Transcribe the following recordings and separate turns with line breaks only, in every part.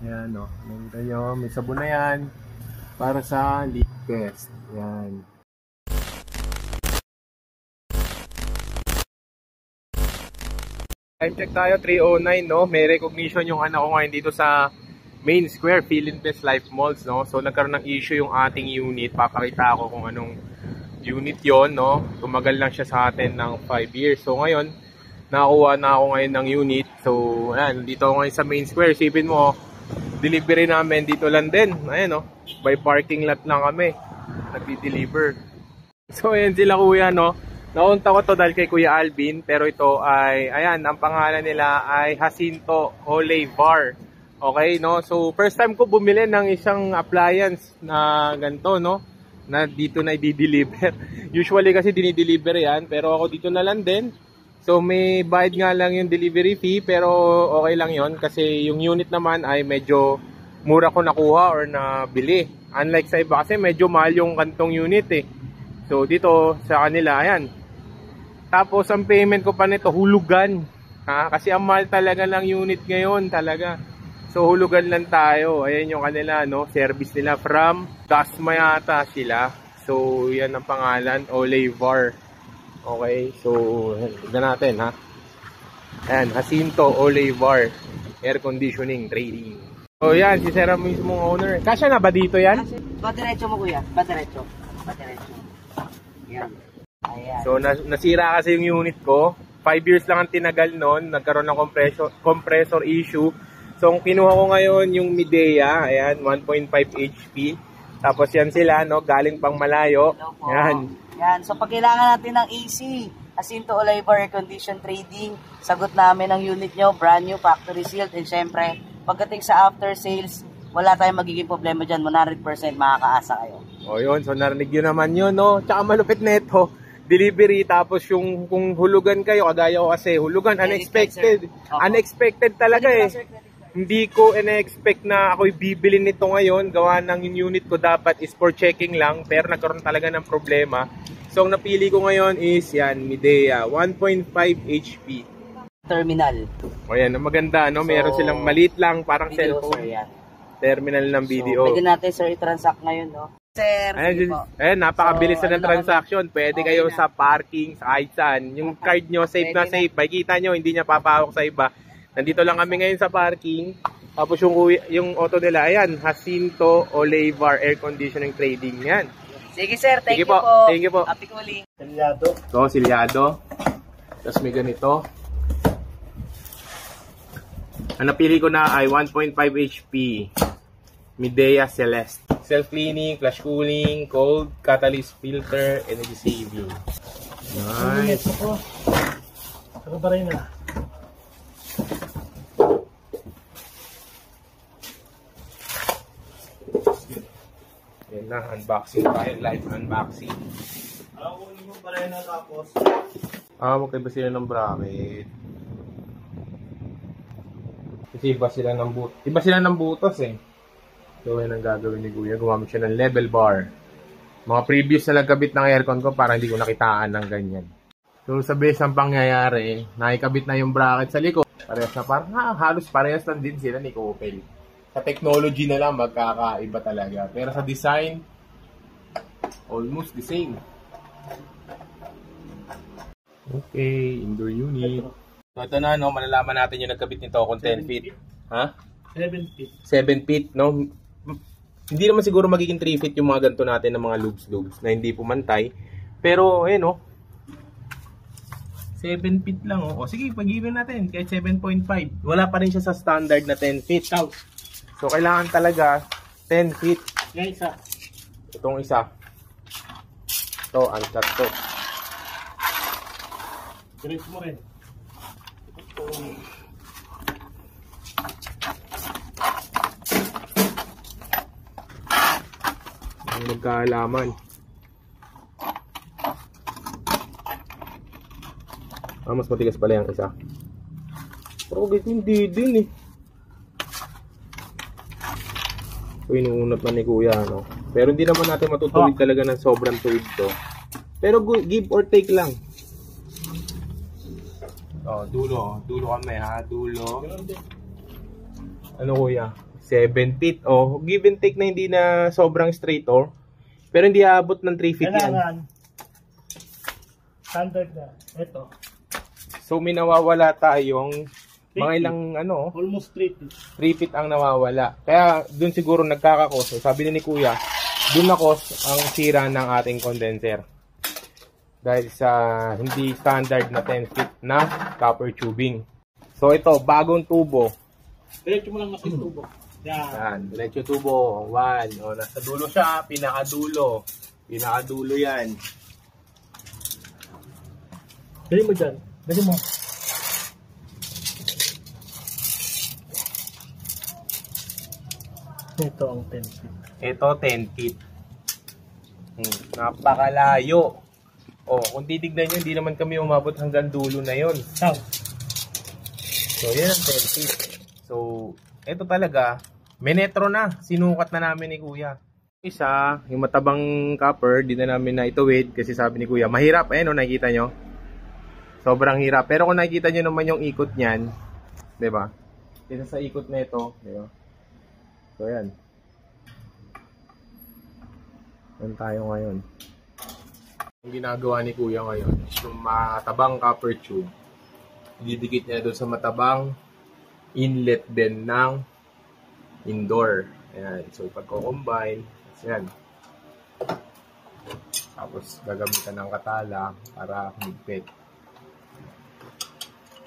Ayan o. Nakita nyo, may sabon na yan. Para sa leak test. Ayan. Time check tayo, 3:09 no. May recognition yung anak ko ngayon dito sa Main Square, Philinvest Life Malls no. So nagkaroon ng issue yung ating unit. Papakita ako kung anong unit yon no. Tumagal lang siya sa atin ng 5 years. So ngayon, nakakuha na ako ngayon ng unit. So ayan, dito ako ngayon sa Main Square. Isipin mo, delivery namin dito lang din. Ayan no, by parking lot lang kami nagdi-deliver. So ayan sila kuya no. Naunta ko to dahil kay Kuya Alvin, pero ito ay, ayan, ang pangalan nila ay Jacinto Olivar. Okay, no? So, first time ko bumili ng isang appliance na ganito, no? Na dito na i-deliver. Usually kasi dinideliver yan, pero ako dito na lang din. So, may bayad nga lang yung delivery fee, pero okay lang yon kasi yung unit naman ay medyo mura ko nakuha or nabili. Unlike sa iba kasi medyo mahal yung kantong unit eh. So, dito sa kanila, ayan. Tapos ang payment ko pa nito hulugan. Ha? Kasi ang mahal talaga ng unit ngayon talaga. So hulugan lang tayo. Ayan yung kanila no, service nila from Dasma yata sila. So yan ang pangalan, Olivar. Okay, so tignan natin ha. Ayan, Jacinto Olivar Air Conditioning Trading. So yan, si Sir mismo owner. Kasya na ba dito yan?
Batiretso mo kuya, batiretso. Batiretso. Yan. Ayan.
So nasira kasi yung unit ko. 5 years lang ang tinagal noon. Nagkaroon ng compressor issue. So ang kinuha ko ngayon yung Midea, ayan, 1.5 HP. Tapos yan sila no, galing pang malayo. Yan.
Yan. So pag kailangan natin ng AC, Jacinto Olivar Air Condition Trading, sagot namin ang unit nyo, brand new, factory sealed, and syempre pagdating sa after sales, wala tayong magiging problema dyan, 100% makakaasa kayo.
O yun, so narinig yun naman yun no. Tsaka malupit neto, delivery, tapos yung kung hulugan kayo, kagaya ko kasi, hulugan, unexpected. Unexpected talaga eh. Hindi ko in-expect na ako'y bibili nito ngayon. Gawa ng yung unit ko dapat is for checking lang, pero nagkaroon talaga ng problema. So ang napili ko ngayon is yan, Midea, 1.5 HP.
Terminal.
O yan, maganda no, meron silang maliit lang, parang
Video,
cellphone.
sir, yan.
Terminal ng video.
So, pwede natin sir i-transact ngayon no. Sir,
ayan, napakabilis na ng transaction. Pwede
okay
kayo
na.
sa parking, sa kahit saan. Yung card nyo, safe na safe. Makikita nyo, hindi niya papawak sa iba. Nandito lang kami ngayon sa parking. Tapos yung auto nila, ayan, Jacinto Olivar Air Conditioning Trading. Yan.
Sige sir, thank you po.
Thank you po.
Happy cooling.
Silyado. So, silyado. Tapos may ganito. Ang napili ko na ay 1.5 HP. Midea Celeste. Self-cleaning, flash cooling, cold, catalyst filter, energy saving. Nice.
Ano ba rin na?
Yan na, unboxing tayo. Live unboxing.
Ako mo pa rin na tapos.
Magkaiba sila ng bracket. Kasi iba sila ng butas eh. So, yan ang gagawin ni Kuya. Gumamit siya ng level bar. Mga previous na nagkabit ng aircon ko, parang hindi ko nakitaan ng ganyan. So, sa base ang pangyayari, nakikabit na yung bracket sa likod. Parehas na parang, halos parehas lang din sila ni Coppel. Sa technology na lang, magkakaiba talaga. Pero sa design, almost the same. Okay, indoor unit. So, ito na, no, malalaman natin yung nagkabit nito kung 10 feet. Ha?
7 feet.
7 feet, no? Hindi naman siguro magiging 3 feet yung mga ganito natin ng mga loops na hindi pumantay. Pero, ayun, no? 7 feet lang, oh. O, sige, pag-given natin kahit 7.5. Wala pa rin siya sa standard na 10 feet. So, kailangan talaga 10 feet.
Yan isa.
Itong isa. Ito, uncut to.
Diretso mo rin.
Ang magkaalaman. Mas matigas pala yung isa. Pero hindi din eh. So inuunat na ni Kuya, no? Pero hindi naman natin matutuwid talaga ng sobrang tuwid to. Pero give or take lang. Dulo kami ha, dulo. Ano Kuya? 7 feet. Oh, give and take na hindi na sobrang straight, oh. Pero hindi aabot ng 3 feet yan.
Kailangan. Standard na. Ito.
So, may nawawala tayong mga ilang, ano,
Almost 3 feet.
3 feet ang nawawala. Kaya, dun siguro nagkakakos. Sabi ni Kuya, dun nakos ang sira ng ating condenser. Dahil sa hindi standard na 10 feet na copper tubing. So, ito, bagong tubo.
Diretso mo lang nasa tubo.
Yan, diretso tubo. 1. O, nasa dulo siya, pinakadulo. Pinakadulo yan.
Dali mo dyan. Dali mo. Ito ang 10 feet.
Ito, 10 feet. Napakalayo. O, kung titignan nyo, hindi naman kami umabot hanggang dulo na yon.
Sao?
So, yan ang 10 feet. So, ito talaga, menetro na. Sinukat na namin ni Kuya. Isa, yung matabang copper, di na namin na ituwid kasi sabi ni Kuya, mahirap. Ayan o, nakikita nyo. Sobrang hirap. Pero kung nakikita nyo naman yung ikot niyan, diba? Isa sa ikot na ito, diba? So, yan. Yan tayo ngayon. Ang ginagawa ni Kuya ngayon is yung matabang copper tube. Didikit niya doon sa matabang inlet din ng indoor. Ayan. So, pagko-combine, yan. Tapos, gagamitan ng katala para humigpit.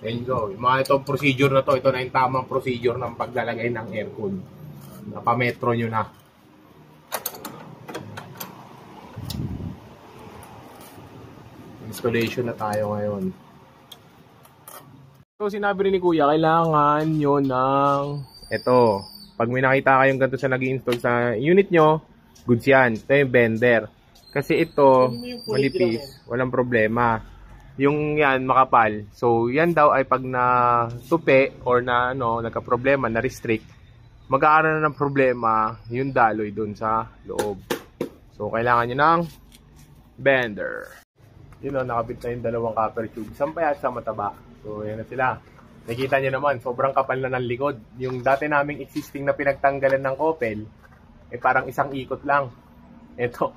There you go. Yung mga itong procedure na to, ito na yung tamang procedure ng paglalagay ng aircon. Nakametro nyo na. Installation na tayo ngayon. So, sinabi rin ni Kuya, kailangan nyo ng ito. Pag may nakita kayong ganito sa nag-i-install sa unit nyo, goods yan. Ito yung bender. Kasi ito, manipis, walang problema. Yung yan, makapal. So, yan daw ay pag na-tupi or na, nagka-problema, na-restrict, magkakaroon na ng problema yung daloy dun sa loob. So, kailangan nyo ng bender. Yun o, nakabit na yung dalawang copper tube. Isang payat sa mataba. So, yan na sila. Nakita nyo naman, sobrang kapal na ng likod. Yung dati naming existing na pinagtanggalan ng kopel, parang isang ikot lang. Ito,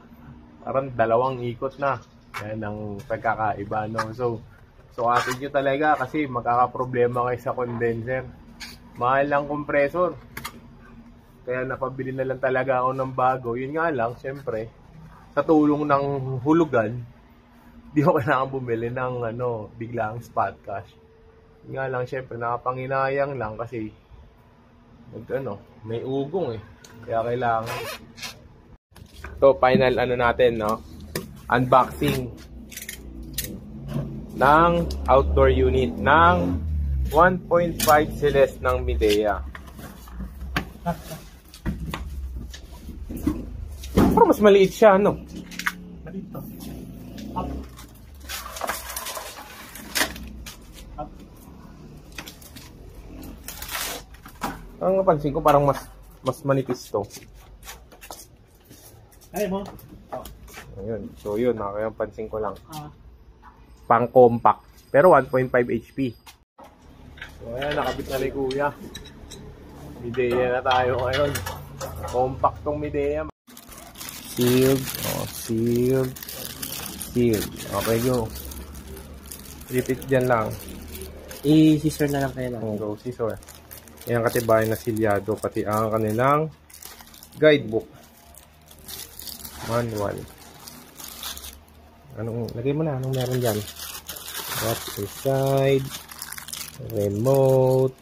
parang dalawang ikot na. Yan ang pagkakaiba, no? So atin nyo talaga kasi magkakaproblema kayo sa condenser. Mahal lang compressor. Kaya napabili na lang talaga ako ng bago. Yun nga lang, syempre, sa tulong ng hulugan, di ko kailangan bumili ng biglang spot cash. Yun nga lang, syempre, nakapanginayang lang kasi may ugong eh. Kaya kailangan. So, final natin, no? Unboxing ng outdoor unit ng 1.5 Celeste ng Midea. Pero mas maliit siya, ano?
Maliit to.
Ang napansin ko parang mas manipis to.
Ay mo.
Ayun. So yun, pansin ko lang. Pang compact. Pero 1.5 HP. So ayan, nakabit na ni Kuya. Midea na tayo ngayon. Compact tong Midea. Sealed. Sealed. Sealed. Okay, go. Repeat dyan lang.
I-scissor na lang kayo lang.
Go, scissor. Ayan, katibayan na silyado. Pati ang kanilang guidebook. Manual. Lagay mo na. Anong meron dyan? Left side. Remote.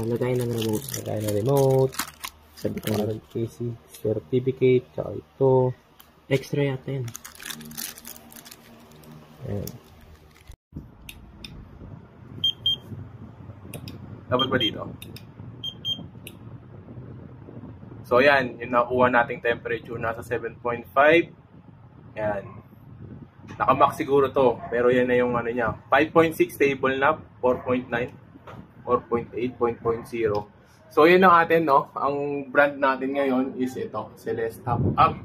Lagay ng remote.
Lagay na remote.
Sabi ko na.
KC certificate. Tsaka ito.
Extra yata yun.
Ayan. Dapat ba dito? So, yan. Yung nakuha nating temperature nasa 7.5. Yan. Nakamax siguro to. Pero yan na yung niya. 5.6 stable na. 4.9. 4.8. 4.0. So, yun ang atin, no? Ang brand natin ngayon is ito. Celeste.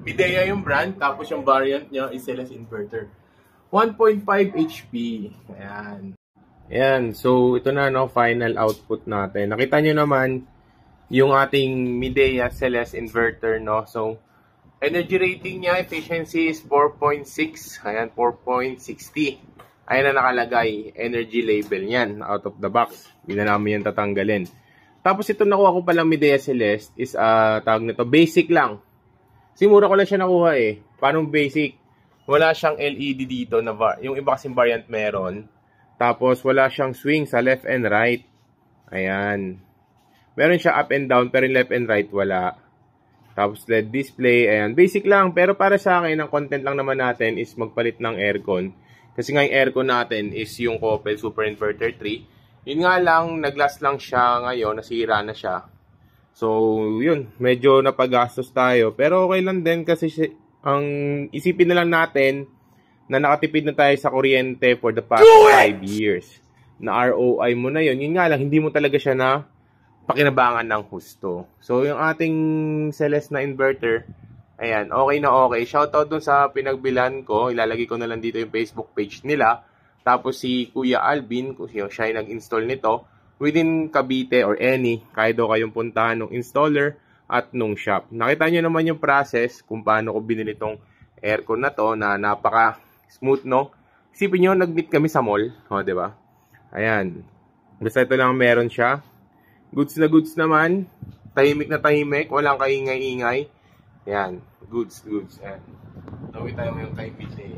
Midea yung brand. Tapos yung variant niya is Celeste Inverter. 1.5 HP. Ayan. Ayan. So, ito na, no? Final output natin. Nakita nyo naman, yung ating Midea Celeste inverter, no? So, energy rating niya, efficiency is 4.6. Ayan, 4.60. Ayan na nakalagay. Energy label niyan, out of the box. Hindi na namin yan tatanggalin. Tapos ito nakuha ko palang Midea Celeste is, tawag nito, basic lang. Simura ko lang siya nakuha eh. Paano basic? Wala siyang LED dito, na yung iba kasing variant meron. Tapos wala siyang swing sa left and right. Ayan. Meron siya up and down, pero yung left and right wala. Tapos LED display, ayan. Basic lang, pero para sa akin, ang content lang naman natin is magpalit ng aircon. Kasi nga yung aircon natin is yung Coppel Super Inverter 3. Yun nga lang, nag-last lang siya ngayon, nasira na siya. So, yun, medyo napagastos tayo. Pero okay lang din kasi ang isipin na lang natin na nakatipid na tayo sa kuryente for the past 5 years. Na ROI mo na yun. Yun nga lang, hindi mo talaga siya na pakinabangan ng husto. So, yung ating Celeste na inverter, ayan, okay na okay. Shoutout dun sa pinagbilan ko. Ilalagay ko na lang dito yung Facebook page nila. Tapos si Kuya Alvin, siya ay nag-install nito. Within Cavite or any, kaya daw kayong puntahan ng installer at nung shop. Nakita nyo naman yung process kung paano ko binili tong aircon na to na napaka smooth, no? Isipin nyo, nag-meet kami sa mall. O, diba? Ayan. Basta ito lang meron siya. Goods na goods naman. Tahimik na tahimik. Walang kaingay-ingay. Ayan. Goods. Ayan. Tawid tayo ngayon kay Midea.